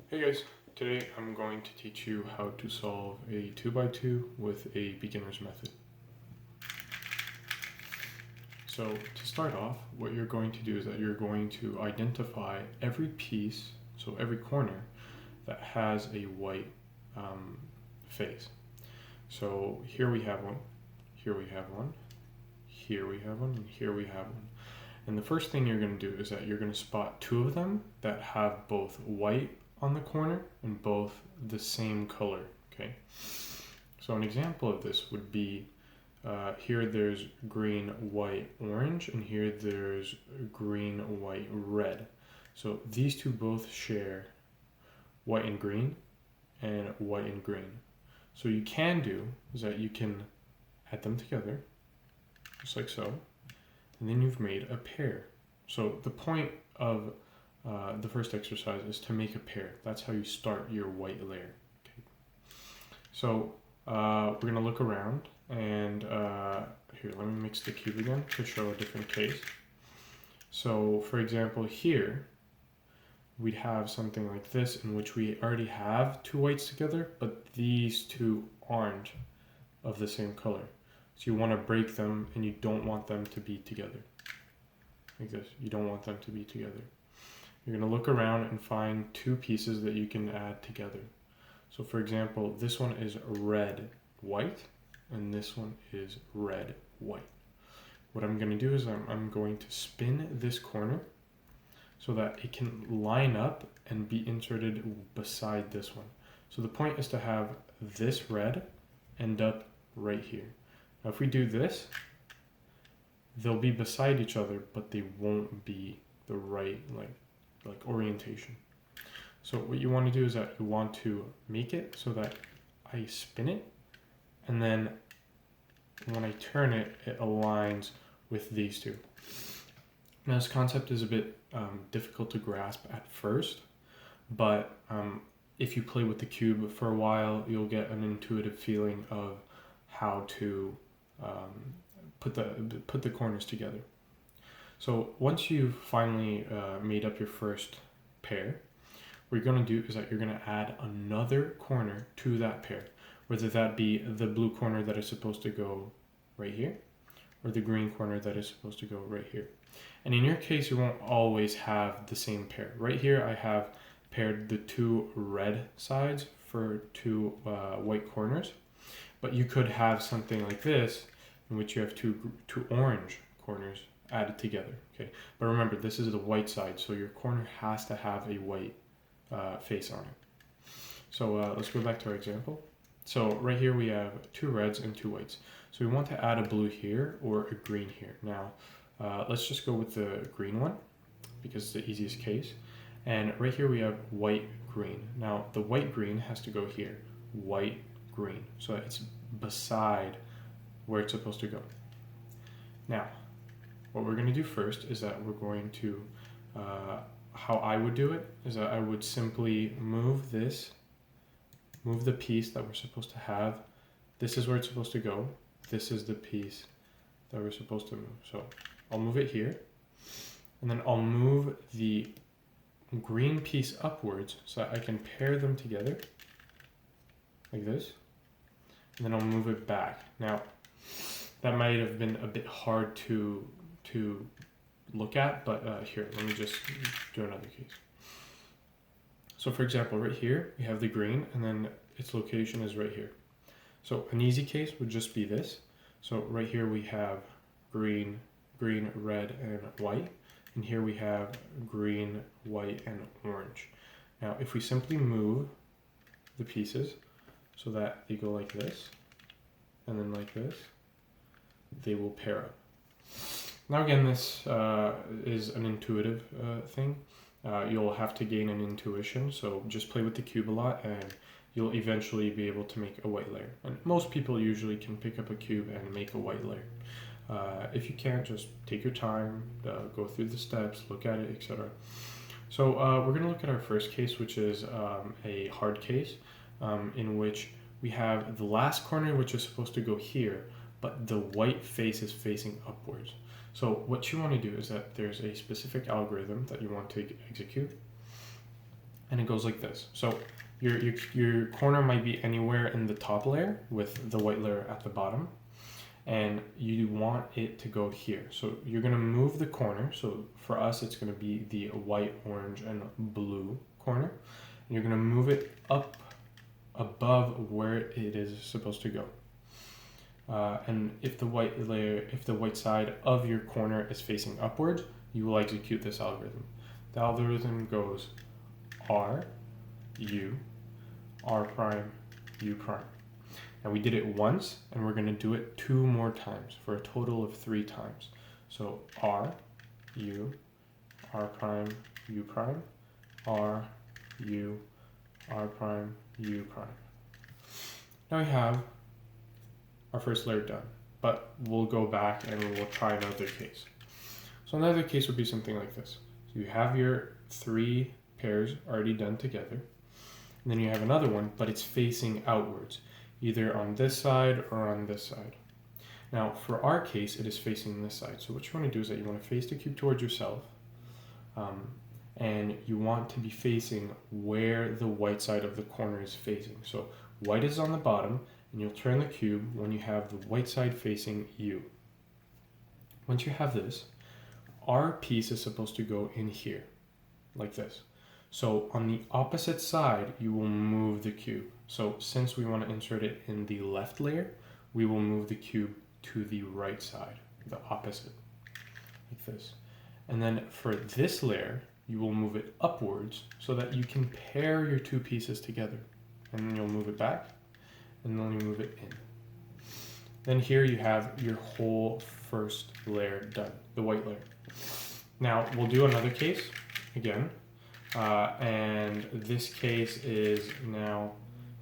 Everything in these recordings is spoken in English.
Hey guys, today I'm going to teach you how to solve a 2x2 with a beginner's method. So to start off, what you're going to do is that you're going to identify every piece, so every corner that has a white face. So here we have one, here we have one, here we have one, and here we have one. And the first thing you're going to do is that you're going to spot two of them that have both white on the corner and both the same color. Okay, so an example of this would be here there's green, white, orange, and here there's green, white, red. So these two both share white and green and white and green. So you can do is that you can add them together just like so, and then you've made a pair. So the point of the first exercise is to make a pair. That's how you start your white layer. Okay. So we're going to look around, and here, let me mix the cube again to show a different case. So for example, here we'd have something like this in which we already have two whites together, but these two aren't of the same color. So you want to break them, and you don't want them to be together. Like this, you don't want them to be together. You're going to look around and find two pieces that you can add together. So for example, this one is red, white, and this one is red, white. What I'm going to do is I'm going to spin this corner so that it can line up and be inserted beside this one. So the point is to have this red end up right here. Now if we do this, they'll be beside each other, but they won't be the right like orientation. So what you want to do is that you want to make it so that I spin it, and then when I turn it, it aligns with these two. Now this concept is a bit difficult to grasp at first, but if you play with the cube for a while, you'll get an intuitive feeling of how to put the corners together. So once you've finally made up your first pair, what you're going to do is that you're going to add another corner to that pair, whether that be the blue corner that is supposed to go right here, or the green corner that is supposed to go right here. And in your case, you won't always have the same pair. Right here, I have paired the two red sides for two white corners, but you could have something like this in which you have two orange corners added together. Okay, but remember, this is the white side, so your corner has to have a white face on it. So let's go back to our example. So right here we have two reds and two whites. So we want to add a blue here or a green here. Now let's just go with the green one because it's the easiest case. And right here we have white green. Now the white green has to go here, white green, so it's beside where it's supposed to go. Now what we're going to do first is that we're going to how I would do it is that I would simply move the piece that we're supposed to have. This is where it's supposed to go. This is the piece that we're supposed to move. So I'll move it here, and then I'll move the green piece upwards so that I can pair them together like this, and then I'll move it back. Now that might have been a bit hard to look at, but here, let me just do another case. So for example, right here, we have the green, and then its location is right here. So an easy case would just be this. So right here we have green, red, and white. And here we have green, white, and orange. Now, if we simply move the pieces so that they go like this, and then like this, they will pair up. Now again, this is an intuitive thing. You'll have to gain an intuition, so just play with the cube a lot and you'll eventually be able to make a white layer. And most people usually can pick up a cube and make a white layer. If you can't, just take your time, go through the steps, look at it, etc. So we're going to look at our first case, which is a hard case in which we have the last corner, which is supposed to go here, but the white face is facing upwards. So what you want to do is that there's a specific algorithm that you want to execute. And it goes like this. So your corner might be anywhere in the top layer with the white layer at the bottom, and you want it to go here. So you're gonna move the corner. So for us, it's gonna be the white, orange, and blue corner. And you're gonna move it up above where it is supposed to go. And if the white side of your corner is facing upwards, you will execute this algorithm. The algorithm goes R, U, R prime, U prime. Now we did it once, and we're going to do it 2 more times for a total of 3 times. So R, U, R prime, U prime, R, U, R prime, U prime. Now we have our first layer done, but we'll go back and we'll try another case. So another case would be something like this. So you have your 3 pairs already done together, and then you have another one, but it's facing outwards, either on this side or on this side. Now for our case, it is facing this side. So what you want to do is that you want to face the cube towards yourself, and you want to be facing where the white side of the corner is facing. So white is on the bottom, and you'll turn the cube when you have the white side facing you. Once you have this, our piece is supposed to go in here, like this. So on the opposite side, you will move the cube. So since we want to insert it in the left layer, we will move the cube to the right side, the opposite, like this. And then for this layer, you will move it upwards so that you can pair your 2 pieces together. And then you'll move it back, and then you move it in. Then here you have your whole first layer done, the white layer. Now we'll do another case again, and this case is now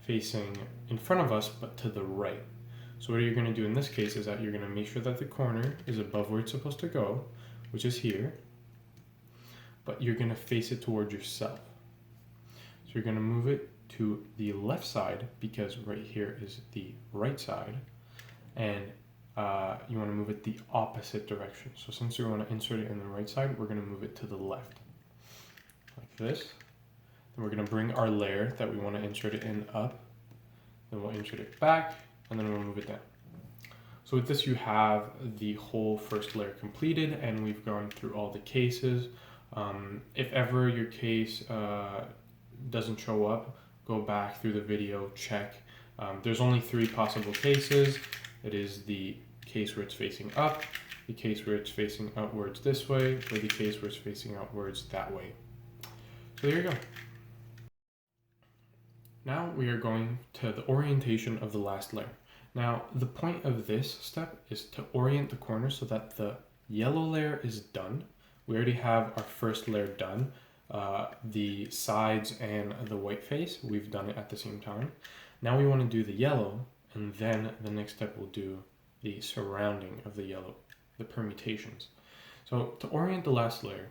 facing in front of us, but to the right. So what you're going to do in this case is that you're going to make sure that the corner is above where it's supposed to go, which is here, but you're going to face it towards yourself. So you're going to move it to the left side, because right here is the right side, and you want to move it the opposite direction. So since you want to insert it in the right side, we're going to move it to the left, like this. Then we're going to bring our layer that we want to insert it in up, then we'll insert it back, and then we'll move it down. So with this, you have the whole first layer completed, and we've gone through all the cases. If ever your case doesn't show up, go back through the video, check. There's only 3 possible cases. It is the case where it's facing up, the case where it's facing outwards this way, or the case where it's facing outwards that way. So there you go. Now we are going to the orientation of the last layer. Now the point of this step is to orient the corner so that the yellow layer is done. We already have our first layer done. The sides and the white face, we've done it at the same time. Now we want to do the yellow, and then the next step we'll do the surrounding of the yellow, the permutations. So to orient the last layer,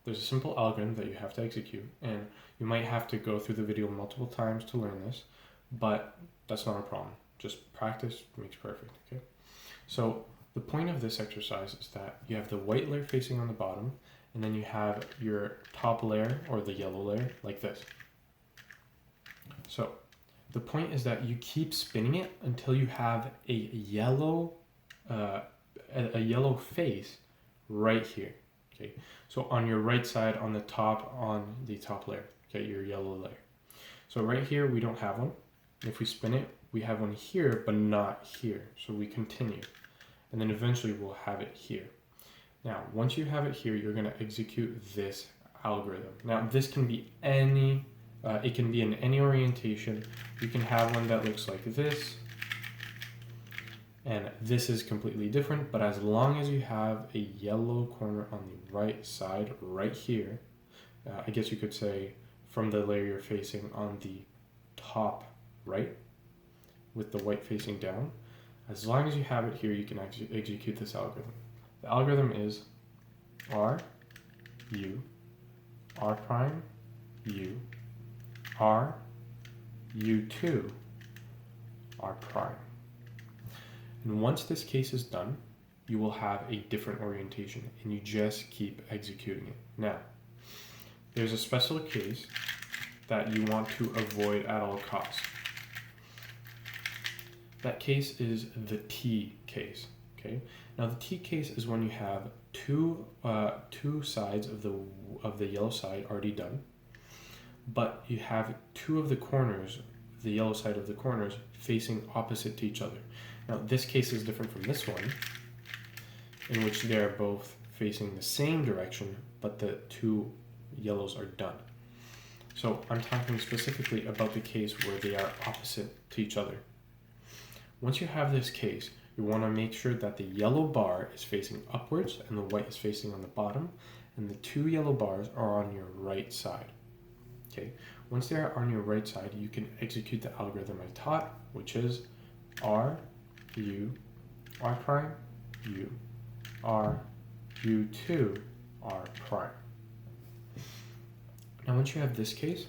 there's a simple algorithm that you have to execute, and you might have to go through the video multiple times to learn this, but that's not a problem. Just practice makes perfect, okay? So the point of this exercise is that you have the white layer facing on the bottom, and then you have your top layer, or the yellow layer, like this. So the point is that you keep spinning it until you have a yellow face right here. Okay, so on your right side, on the top layer, okay, your yellow layer. So right here we don't have one. If we spin it, we have one here, but not here. So we continue, and then eventually we'll have it here. Now, once you have it here, you're going to execute this algorithm. Now, this can be it can be in any orientation. You can have one that looks like this, and this is completely different, but as long as you have a yellow corner on the right side, right here, I guess you could say from the layer you're facing on the top right, with the white facing down, as long as you have it here, you can execute this algorithm. The algorithm is R, U, R prime, U, R, U2, R prime. And once this case is done, you will have a different orientation, and you just keep executing it. Now, there's a special case that you want to avoid at all costs. That case is the T case. Okay. Now the T case is when you have two sides of the yellow side already done, but you have two of the corners, the yellow side of the corners, facing opposite to each other. Now this case is different from this one, in which they are both facing the same direction, but the two yellows are done. So I'm talking specifically about the case where they are opposite to each other. Once you have this case, you want to make sure that the yellow bar is facing upwards and the white is facing on the bottom, and the two yellow bars are on your right side. Okay. Once they are on your right side, you can execute the algorithm I taught, which is R, U, R prime, U, R, U2, R prime. Now once you have this case,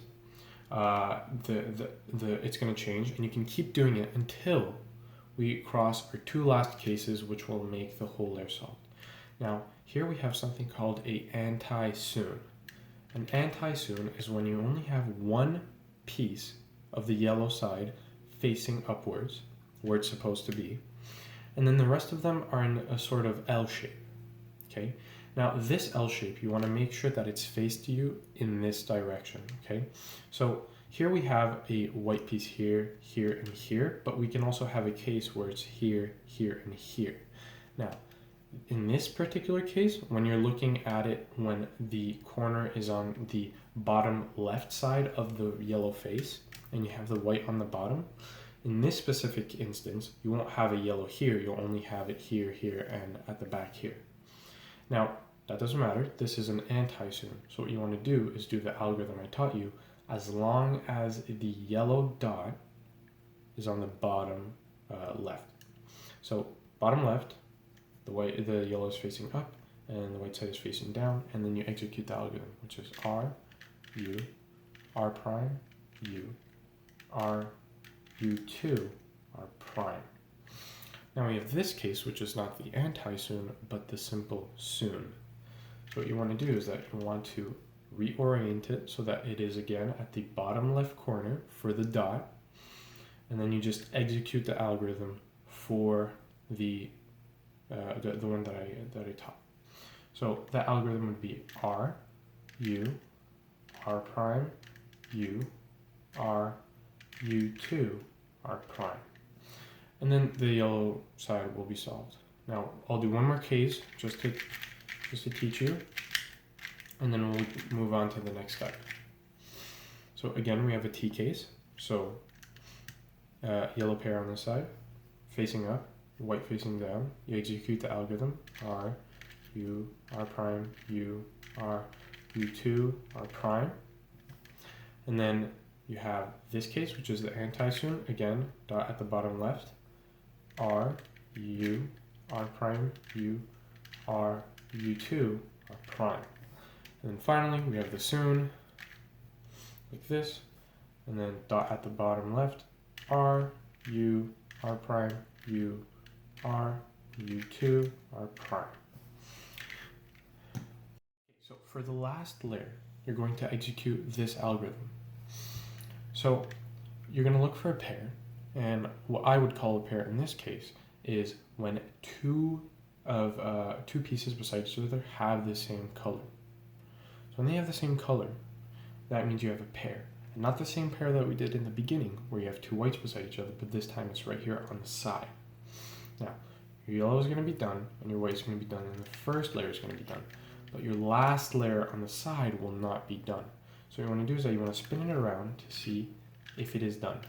it's going to change, and you can keep doing it until we cross our two last cases, which will make the whole layer solved. Now here we have something called a anti-soon. An anti-soon is when you only have one piece of the yellow side facing upwards, where it's supposed to be, and then the rest of them are in a sort of L shape. Okay. Now this L shape, you want to make sure that it's faced to you in this direction. Okay. So here we have a white piece here, here, and here, but we can also have a case where it's here, here, and here. Now, in this particular case, when you're looking at it, when the corner is on the bottom left side of the yellow face, and you have the white on the bottom, in this specific instance, you won't have a yellow here, you'll only have it here, here, and at the back here. Now, that doesn't matter, this is an anti-soon. So what you want to do is do the algorithm I taught you, as long as the yellow dot is on the bottom left. So bottom left, the yellow is facing up, and the white side is facing down, and then you execute the algorithm, which is R, U, R prime, U, R, U2, R prime. Now we have this case, which is not the anti-soon, but the simple soon. So what you want to do is that you want to reorient it so that it is again at the bottom left corner for the dot, and then you just execute the algorithm for the one that I taught. So that algorithm would be R, U, R prime, U, R, U2, R prime. And then the yellow side will be solved. Now I'll do one more case just to teach you, and then we'll move on to the next step. So again, we have a T case. So yellow pair on this side, facing up, white facing down. You execute the algorithm, R, U, R prime, U, R, U2, R prime. And then you have this case, which is the anti-soon. Again, dot at the bottom left, R, U, R prime, U, R, U2, R prime. And then finally, we have the soon, like this, and then dot at the bottom left, R, U, R prime, U, R, U2, R prime. So for the last layer, you're going to execute this algorithm. So you're going to look for a pair, and what I would call a pair in this case is when two pieces beside each other have the same color. So when they have the same color, that means you have a pair. And not the same pair that we did in the beginning, where you have two whites beside each other, but this time it's right here on the side. Now, your yellow is going to be done, and your white is going to be done, and the first layer is going to be done. But your last layer on the side will not be done. So what you want to do is that you want to spin it around to see if it is done.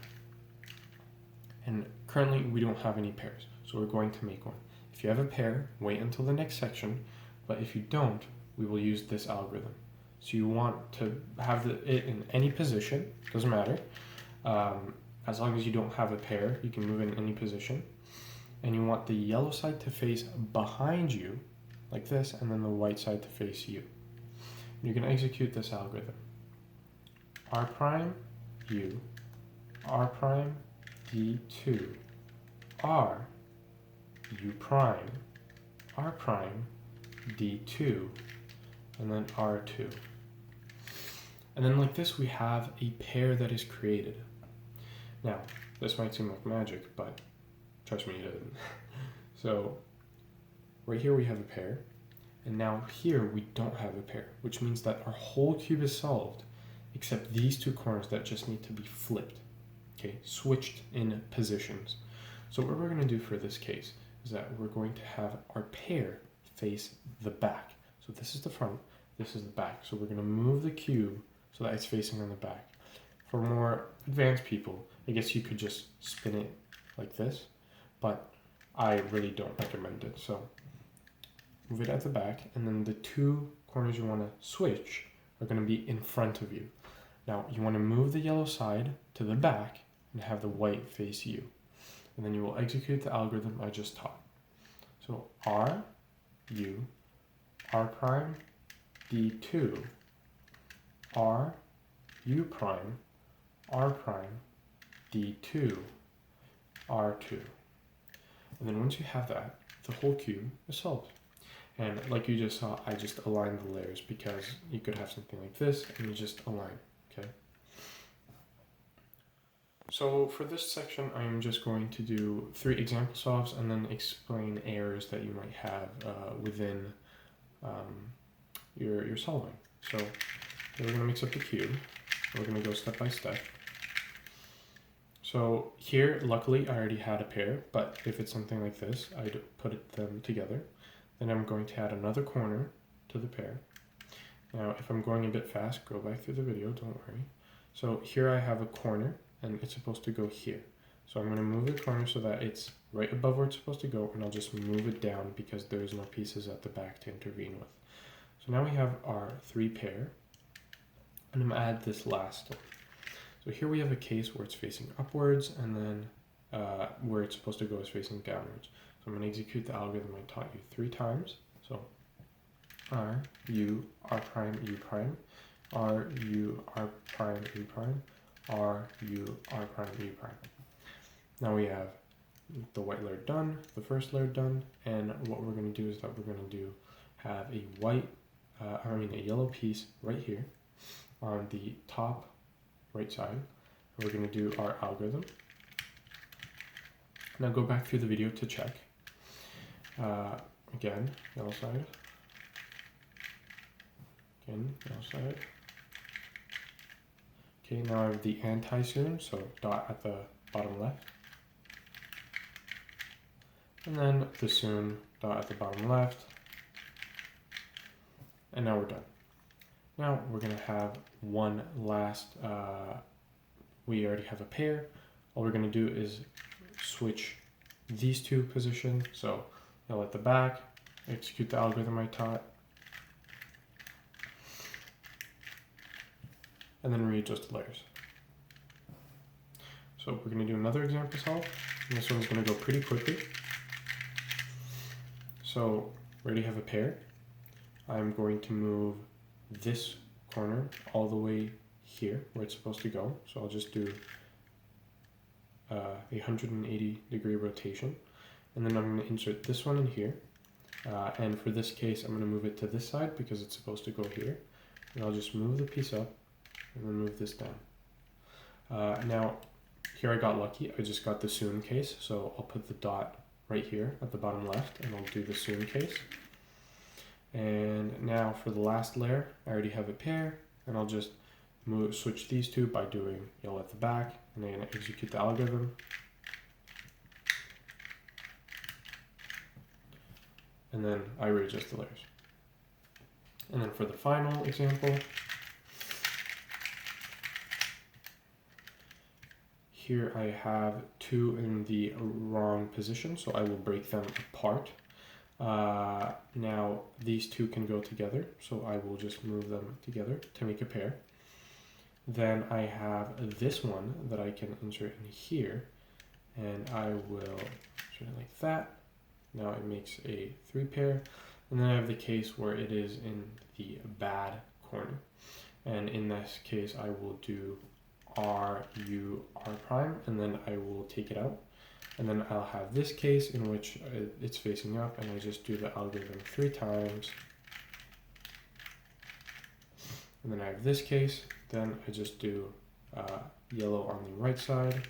And currently we don't have any pairs, so we're going to make one. If you have a pair, wait until the next section, but if you don't, we will use this algorithm. So you want to have it in any position, doesn't matter. As long as you don't have a pair, you can move in any position. And you want the yellow side to face behind you, like this, and then the white side to face you. And you can execute this algorithm. R prime, U, R prime, D2, R, U prime, R prime, D2, and then R2. And then like this, we have a pair that is created. Now, this might seem like magic, but trust me, it isn't. So right here we have a pair, and now here we don't have a pair, which means that our whole cube is solved, except these two corners that just need to be flipped, okay, switched in positions. So what we're going to do for this case is that we're going to have our pair face the back. So this is the front, this is the back. So we're going to move the cube so that it's facing on the back. For more advanced people, I guess you could just spin it like this, but I really don't recommend it. So move it at the back, and then the two corners you want to switch are going to be in front of you. Now you want to move the yellow side to the back and have the white face you. And then you will execute the algorithm I just taught. So R, U, R prime, D2, R, U prime, R prime, D2, R2. And then once you have that, the whole cube is solved. And like you just saw, I just aligned the layers because you could have something like this and you just align, okay? So for this section, I'm just going to do 3 example solves and then explain errors that you might have within your solving. So we're going to mix up the cube. We're going to go step by step. So here, luckily, I already had a pair, but if it's something like this, I'd put them together. Then I'm going to add another corner to the pair. Now, if I'm going a bit fast, go back through the video, don't worry. So here I have a corner, and it's supposed to go here. So I'm going to move the corner so that it's right above where it's supposed to go, and I'll just move it down because there's no pieces at the back to intervene with. So now we have our 3 pair, and I'm going to add this last one. So here we have a case where it's facing upwards, and then where it's supposed to go is facing downwards. So I'm going to execute the algorithm I taught you 3 times. So R, U, R prime, U prime, R, U, R prime, U prime, R, U, R prime, U prime. Now we have the white layer done, the first layer done, and what we're going to do is that we're going to have a yellow piece right here on the top right side. We're going to do our algorithm. Now go back through the video to check. Again, yellow side. Again, yellow side. Okay, now I have the anti-zoom, so dot at the bottom left. And then the zoom, dot at the bottom left. And now we're done. Now we're going to have one last, we already have a pair. All we're going to do is switch these 2 positions. So yellow at the back, execute the algorithm I taught, and then readjust the layers. So we're going to do another example solve, and this one's going to go pretty quickly. So we already have a pair. I'm going to move this corner all the way here where it's supposed to go. So I'll just do a 180-degree rotation, and then I'm going to insert this one in here. And for this case, I'm going to move it to this side because it's supposed to go here. And I'll just move the piece up and then move this down. Now, here I got lucky. I just got the soon case, so I'll put the dot right here at the bottom left, and I'll do the soon case. And now for the last layer, I already have a pair, and I'll just switch these 2 by doing yellow at the back, and then execute the algorithm. And then I readjust the layers. And then for the final example, here I have 2 in the wrong position, so I will break them apart. Now these 2 can go together, so I will just move them together to make a pair. Then I have this one that I can insert in here, and I will insert it like that. Now it makes a 3 pair, and then I have the case where it is in the bad corner. And in this case, I will do R, U, R prime, and then I will take it out. And then I'll have this case in which it's facing up, and I just do the algorithm 3 times. And then I have this case, then I just do yellow on the right side,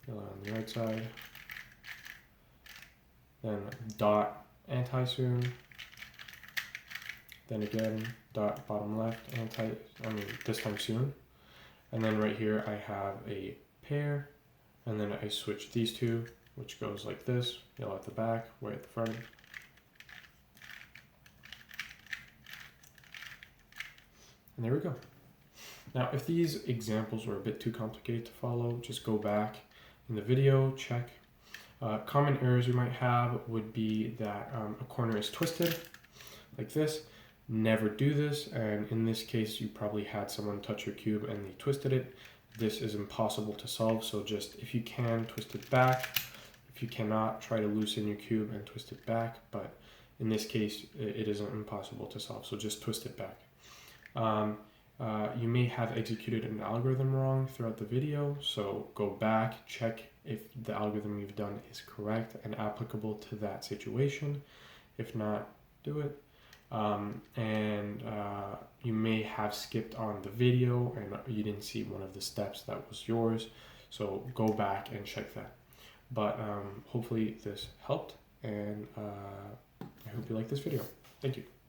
yellow on the right side, then dot anti-soon, then again dot bottom left this time soon, and then right here I have a pair, and then I switch these two, which goes like this, yellow at the back, white at the front. And there we go. Now, if these examples were a bit too complicated to follow, just go back in the video, check. Common errors you might have would be that a corner is twisted, like this. Never do this, and in this case, you probably had someone touch your cube and they twisted it. This is impossible to solve, so just, if you can, twist it back. If you cannot, try to loosen your cube and twist it back, but in this case, it isn't impossible to solve, so just twist it back. You may have executed an algorithm wrong throughout the video, so go back, check if the algorithm you've done is correct and applicable to that situation. If not, do it. You may have skipped on the video and you didn't see one of the steps that was yours, so go back and check that. But hopefully this helped, and I hope you like this video. Thank you.